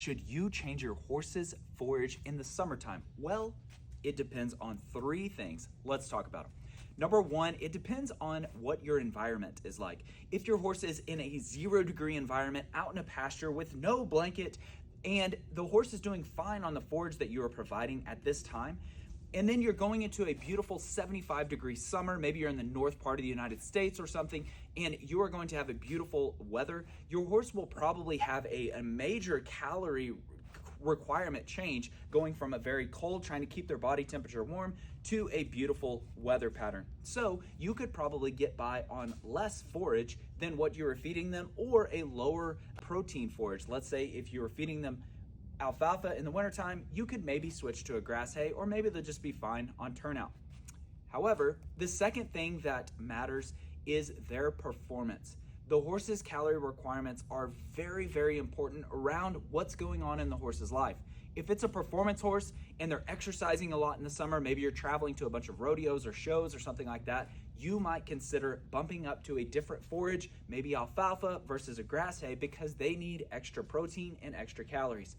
Should you change your horse's forage in the summertime? Well, it depends on three things. Let's talk about them. Number one, it depends on what your environment is like. If your horse is in a 0-degree environment out in a pasture with no blanket and the horse is doing fine on the forage that you are providing at this time, and then you're going into a beautiful 75-degree summer, maybe you're in the north part of the United States or something, and you are going to have a beautiful weather, your horse will probably have a major calorie requirement change going from a very cold, trying to keep their body temperature warm, to a beautiful weather pattern. So you could probably get by on less forage than what you were feeding them, or a lower protein forage. Let's say if you were feeding them alfalfa in the wintertime, you could maybe switch to a grass hay, or maybe they'll just be fine on turnout. However, the second thing that matters is their performance. The horse's calorie requirements are very, very important around what's going on in the horse's life. If it's a performance horse and they're exercising a lot in the summer, maybe you're traveling to a bunch of rodeos or shows or something like that, you might consider bumping up to a different forage, maybe alfalfa versus a grass hay, because they need extra protein and extra calories.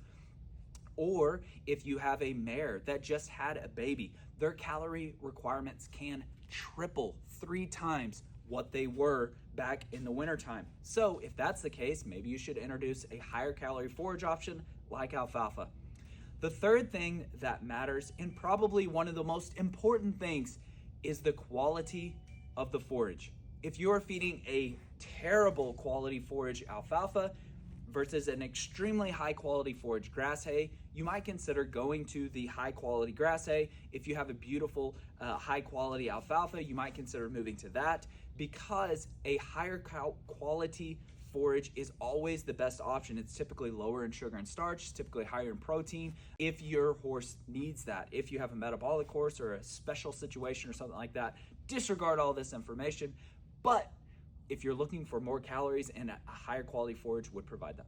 Or if you have a mare that just had a baby, their calorie requirements can triple 3 times what they were back in the wintertime. So if that's the case, maybe you should introduce a higher calorie forage option like alfalfa. The third thing that matters, and probably one of the most important things, is the quality of the forage. If you're feeding a terrible quality forage alfalfa versus an extremely high quality forage grass hay, you might consider going to the high quality grass hay. If you have a beautiful high quality alfalfa, you might consider moving to that, because a higher quality forage is always the best option. It's typically lower in sugar and starch, typically higher in protein, if your horse needs that. If you have a metabolic horse or a special situation or something like that, disregard all this information. But if you're looking for more calories, and a higher quality forage would provide that.